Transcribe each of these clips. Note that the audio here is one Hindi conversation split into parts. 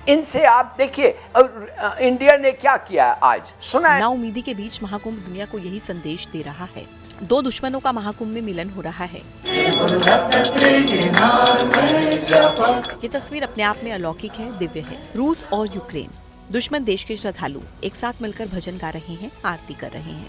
इनसे आप देखिए इंडिया ने क्या किया आज सुना है। नाउमीदी के बीच महाकुंभ दुनिया को यही संदेश दे रहा है। दो दुश्मनों का महाकुंभ में मिलन हो रहा है। ये तस्वीर अपने आप में अलौकिक है, दिव्य है। रूस और यूक्रेन, दुश्मन देश के श्रद्धालु एक साथ मिलकर भजन गा रहे हैं, आरती कर रहे हैं।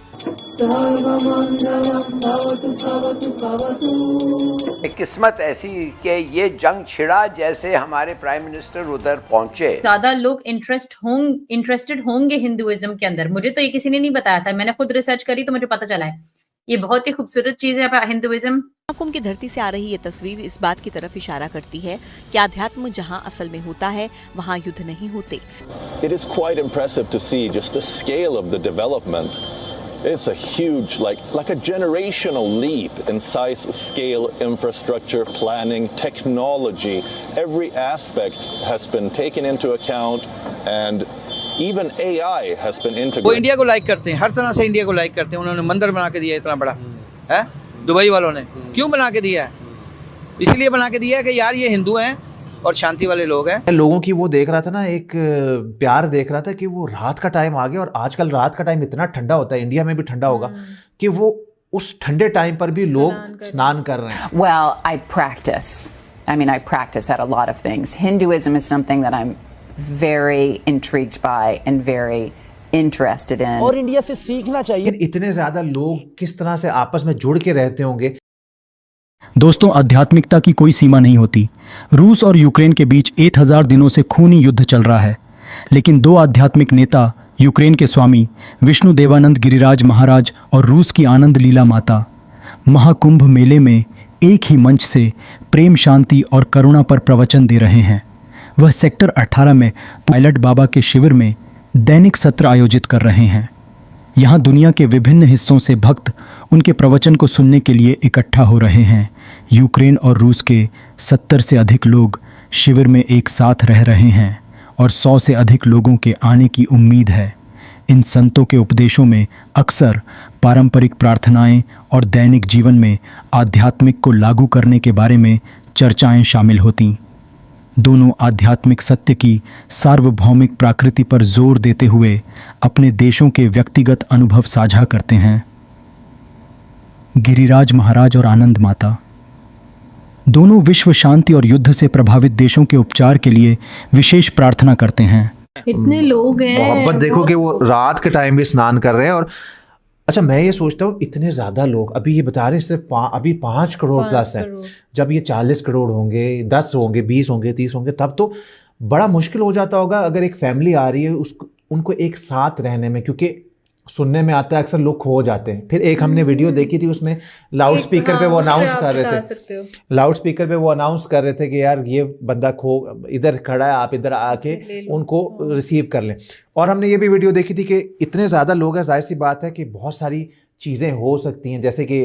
किस्मत ऐसी कि ये जंग छिड़ा जैसे हमारे प्राइम मिनिस्टर उधर पहुंचे। ज्यादा लोग इंटरेस्टेड होंगे हिंदुइज्म के अंदर। मुझे तो ये किसी ने नहीं बताया था, मैंने खुद रिसर्च करी तो मुझे पता चला है। ये बहुत ही खूबसूरत चीज है हिंदुइज्म। महाकुंभ की धरती से आ रही ये तस्वीर इस बात की तरफ इशारा करती है कि आध्यात्म जहां असल में होता है वहां युद्ध नहीं होते। It is quite impressive to see just the scale of the development. It's a huge, like a generational leap in size, scale, infrastructure, planning, technology. Every aspect has been taken into account, and even AI has been integrated. वो इंडिया को लाइक करते हैं, हर तरह से इंडिया को लाइक करते हैं। उन्होंने मंदिर बना के दिया इतना बड़ा है, दुबई वालों ने क्यों बना के दिया है? इसलिए बना के दिया है कि यार ये हिंदू हैं और शांति वाले लोग हैं। लोगों की वो देख रहा था ना, एक प्यार देख रहा था कि वो रात का टाइम आ गया और आजकल रात का टाइम इतना ठंडा होता है, इंडिया में भी ठंडा होगा, कि वो उस ठंडे टाइम पर भी लोग स्नान कर रहे हैं। Well, I practice at a lot of things. Hinduism is something that I'm very intrigued by and very interested in. और इंडिया से सीखना चाहिए। लेकिन इतने ज्यादा लोग किस तरह से आपस में जुड़ के रहते होंगे। दोस्तों, आध्यात्मिकता की कोई सीमा नहीं होती। रूस और यूक्रेन के बीच 1000 दिनों से खूनी युद्ध चल रहा है, लेकिन दो आध्यात्मिक नेता, यूक्रेन के स्वामी विष्णु देवानंद गिरिराज महाराज और रूस की आनंद लीला माता, महाकुंभ मेले में एक ही मंच से प्रेम, शांति और करुणा पर प्रवचन दे रहे हैं। वह सेक्टर 18 में पायलट बाबा के शिविर में दैनिक सत्र आयोजित कर रहे हैं। यहाँ दुनिया के विभिन्न हिस्सों से भक्त उनके प्रवचन को सुनने के लिए इकट्ठा हो रहे हैं। यूक्रेन और रूस के 70 से अधिक लोग शिविर में एक साथ रह रहे हैं और 100 से अधिक लोगों के आने की उम्मीद है। इन संतों के उपदेशों में अक्सर पारंपरिक प्रार्थनाएं और दैनिक जीवन में आध्यात्मिक को लागू करने के बारे में चर्चाएं शामिल होती। दोनों आध्यात्मिक सत्य की सार्वभौमिक प्रकृति पर जोर देते हुए अपने देशों के व्यक्तिगत अनुभव साझा करते हैं। गिरिराज महाराज और आनंद माता दोनों विश्व शांति और युद्ध से प्रभावित देशों के उपचार के लिए विशेष प्रार्थना करते हैं। इतने लोग हैं, मोहब्बत देखो कि वो रात के टाइम भी स्नान कर रहे हैं। और अच्छा, मैं ये सोचता हूँ इतने ज़्यादा लोग, अभी ये बता रहे हैं सिर्फ अभी 5 करोड़ प्लस है। जब ये 40 करोड़ होंगे, 10 होंगे, 20 होंगे, 30 होंगे, तब तो बड़ा मुश्किल हो जाता होगा अगर एक फैमिली आ रही है उनको एक साथ रहने में, क्योंकि सुनने में आता है अक्सर लोग खो जाते हैं। फिर एक हमने वीडियो देखी थी, उसमें लाउड स्पीकर पे वो अनाउंस कर रहे थे, लाउड स्पीकर पे वो अनाउंस कर रहे थे कि यार ये बंदा इधर खड़ा है, आप इधर आके उनको रिसीव कर लें। और हमने ये भी वीडियो देखी थी कि इतने ज़्यादा लोग हैं, जाहिर सी बात है कि बहुत सारी चीज़ें हो सकती हैं, जैसे कि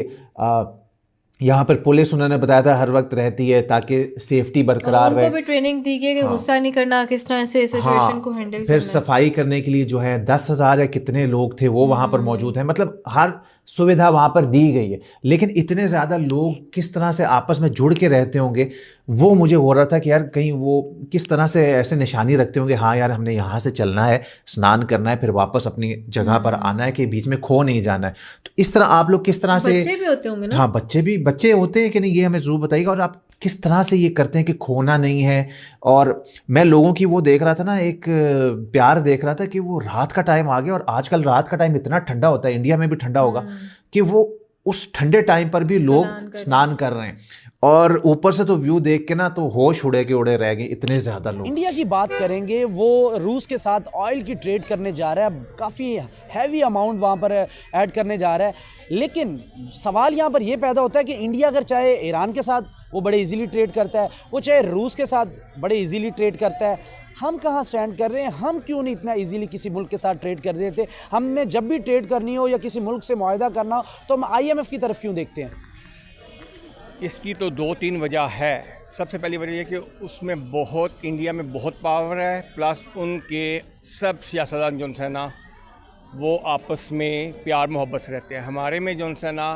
यहाँ पर पुलिस उन्होंने बताया था हर वक्त रहती है ताकि सेफ्टी बरकरार रहे। उनको भी ट्रेनिंग दी गई कि गुस्सा नहीं करना, किस तरह से सिचुएशन को हैंडल करना। फिर सफाई करने के लिए जो है 10,000 या कितने लोग थे वो वहाँ पर मौजूद हैं, मतलब हर सुविधा वहाँ पर दी गई है। लेकिन इतने ज़्यादा लोग किस तरह से आपस में जुड़ के रहते होंगे, वो मुझे हो रहा था कि यार कहीं वो किस तरह से ऐसे निशानी रखते होंगे, हाँ यार हमने यहाँ से चलना है, स्नान करना है, फिर वापस अपनी जगह पर आना है, कि बीच में खो नहीं जाना है। तो इस तरह आप लोग किस तरह से, बच्चे भी होते होंगे ना? हाँ, बच्चे होते हैं कि नहीं, ये हमें ज़रूर बताइएगा। और आप किस तरह से ये करते हैं कि खोना नहीं है। और मैं लोगों की वो देख रहा था ना, एक प्यार देख रहा था कि वो रात का टाइम आ गया और आजकल रात का टाइम इतना ठंडा होता है, इंडिया में भी ठंडा होगा, कि वो उस ठंडे टाइम पर भी लोग स्नान कर रहे हैं। और ऊपर से तो व्यू देख के ना तो होश उड़े के उड़े रह गए, इतने ज़्यादा लोग। इंडिया की बात करेंगे, वो रूस के साथ ऑयल की ट्रेड करने जा रहा है, काफ़ी हैवी अमाउंट वहाँ पर ऐड करने जा रहा है। लेकिन सवाल यहाँ पर ये पैदा होता है कि इंडिया अगर चाहे ईरान के साथ वो बड़े इजीली ट्रेड करता है, वो चाहे रूस के साथ बड़े इजीली ट्रेड करता है, हम कहाँ स्टैंड कर रहे हैं? हम क्यों नहीं इतना इजीली किसी मुल्क के साथ ट्रेड कर देते? हमने जब भी ट्रेड करनी हो या किसी मुल्क से मुआहदा करना हो तो हम IMF की तरफ क्यों देखते हैं? इसकी तो 2-3 वजह है। सबसे पहली वजह ये कि उसमें इंडिया में बहुत पावर है, प्लस उनके सब सियासतदान जो है ना वो आपस में प्यार मोहब्बत से रहते हैं। हमारे में जो है ना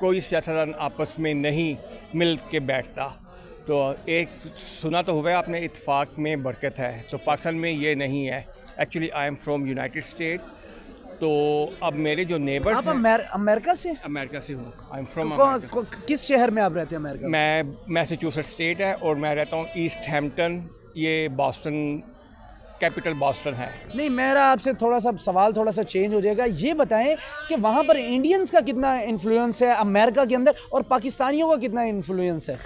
कोई सियासतदान आपस में नहीं मिल के बैठता। तो एक सुना तो हुआ है आपने, इत्तेफाक में बरकत है, तो पाकिस्तान में ये नहीं है। Actually I am from United state, तो अब मेरे जो नेबर आप अमेरिका से? अमेरिका से हूँ, आई एम फ्रॉम तो किस शहर में आप रहते हैं अमेरिका? मैं मैसाचुसेट्स स्टेट है और मैं रहता हूँ ईस्ट हैम्पटन, ये बॉस्टन, कैपिटल बॉस्टन है। नहीं, मेरा आपसे थोड़ा सा सवाल थोड़ा सा चेंज हो जाएगा। ये बताएं कि वहाँ पर इंडियंस का कितना इन्फ्लुएंस है अमेरिका के अंदर, और पाकिस्तानियों का कितना इन्फ्लुएंस है?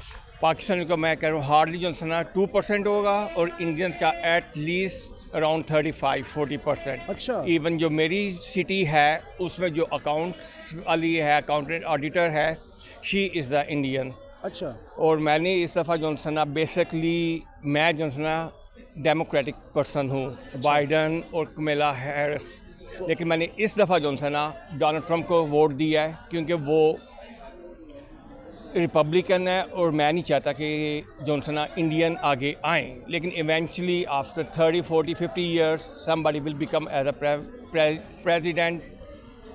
पाकिस्तानियों का मैं कह रहा हूँ हार्डली जो है 2% होगा, और इंडियंस का एट लीस्ट अराउंड 35-40%। अच्छा। इवन जो मेरी सिटी है उसमें जो अकाउंट्स वाली है, अकाउंटेंट ऑडिटर है, शी इज़ द इंडियन। अच्छा। और मैंने इस दफ़ा जो है बेसिकली मैं जो है डेमोक्रेटिक पर्सन हूँ, बाइडन और कमला हैरिस, लेकिन मैंने इस दफ़ा जो है डोनाल्ड ट्रंप को वोट दिया है क्योंकि वो रिपब्लिकन है और मैं नहीं चाहता कि जॉनसन इंडियन आगे आए, लेकिन eventually after 30-40-50 years somebody will become as a president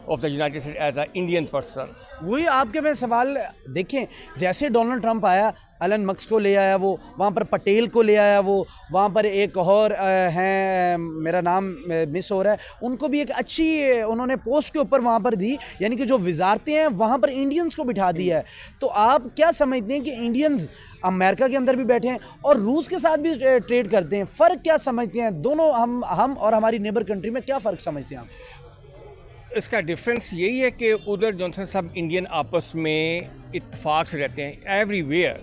of the United State as a Indian person. वही आपके में सवाल देखें, जैसे डोनाल्ड ट्रंप आया, एलन मस्क को ले आया, वो वहाँ पर पटेल को ले आया, वो वहाँ पर एक और हैं, मेरा नाम मिस हो रहा है, उनको भी एक अच्छी उन्होंने पोस्ट के ऊपर वहाँ पर दी, यानी कि जो वजारतें हैं वहाँ पर इंडियंस को बिठा दिया है। तो आप क्या समझते हैं कि इंडियंस अमेरिका के अंदर भी बैठे हैं और रूस के साथ भी ट्रेड करते हैं, फ़र्क क्या समझते हैं दोनों, हम और हमारी नेबर कंट्री में क्या फ़र्क समझते हैं आप? इसका डिफरेंस यही है कि उधर जो है सब इंडियन आपस में इत्तेफाक से रहते हैं एवरीवेयर,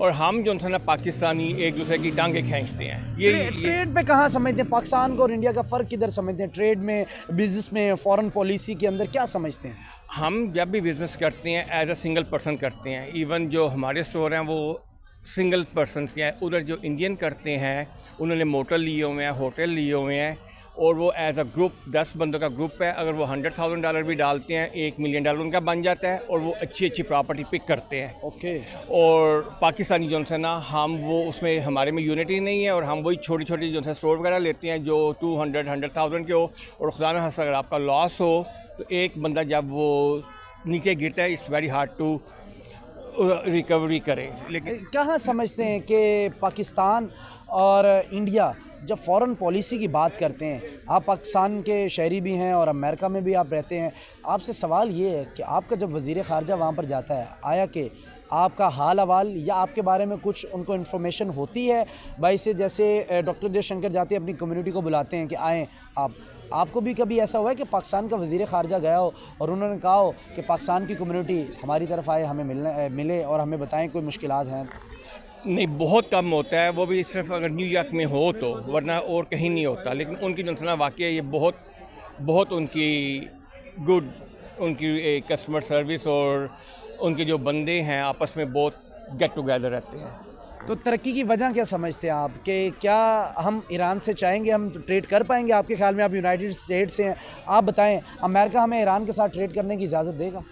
और हम जो है ना पाकिस्तानी एक दूसरे की टांगे खींचते हैं। ये ट्रेड पे कहाँ समझते हैं पाकिस्तान को और इंडिया का फ़र्क किधर समझते हैं? ट्रेड में, बिजनेस में, फॉरेन पॉलिसी के अंदर क्या समझते हैं? हम जब भी बिज़नेस करते हैं एज अ सिंगल पर्सन करते हैं, इवन जो हमारे स्टोर हैं वो सिंगल पर्सन के हैं। उधर जो इंडियन करते हैं उन्होंने मोटर लिए हुए हैं, होटल लिए हुए हैं, और वो एज अ ग्रुप 10 बंदों का ग्रुप है, अगर वो $100,000 भी डालते हैं $1 मिलियन उनका बन जाता है, और वो अच्छी अच्छी प्रॉपर्टी पिक करते हैं। ओके। और पाकिस्तानी जो है ना, हम वो उसमें हमारे में यूनिटी नहीं है, और हम वही छोटी छोटी जो है स्टोर वगैरह लेते हैं जो 200,000 के हो, और खुदा न खास्ता अगर आपका लॉस हो तो एक बंदा जब वो नीचे गिरता है it's very hard to recovery करे। लेकिन कहाँ समझते हैं कि पाकिस्तान और इंडिया जब फॉरेन पॉलिसी की बात करते हैं, आप पाकिस्तान के शहरी भी हैं और अमेरिका में भी आप रहते हैं, आपसे सवाल ये है कि आपका जब वज़ीर ख़ारजा वहाँ पर जाता है, आया कि आपका हाल अहवाल या आपके बारे में कुछ उनको इन्फॉर्मेशन होती है भाई से, जैसे डॉक्टर जयशंकर जाते हैं अपनी कम्युनिटी को बुलाते हैं कि आएँ आपको भी कभी ऐसा हुआ है कि पाकिस्तान का वज़ीर ख़ारजा गया हो और उन्होंने कहा हो कि पाकिस्तान की कम्युनिटी हमारी तरफ आए, हमें मिले और हमें बताएं कोई मुश्किलात हैं? नहीं, बहुत कम होता है, वो भी सिर्फ अगर न्यूयॉर्क में हो तो, वरना और कहीं नहीं होता। लेकिन उनकी जो है वाकई ये बहुत उनकी गुड, उनकी कस्टमर सर्विस और उनके जो बंदे हैं आपस में बहुत गेट टुगेदर रहते हैं। तो तरक्की की वजह क्या समझते हैं आप कि क्या हम ईरान से चाहेंगे हम ट्रेड कर पाएंगे? आपके ख्याल में, आप यूनाइटेड स्टेट से हैं, आप बताएं, अमेरिका हमें ईरान के साथ ट्रेड करने की इजाज़त देगा?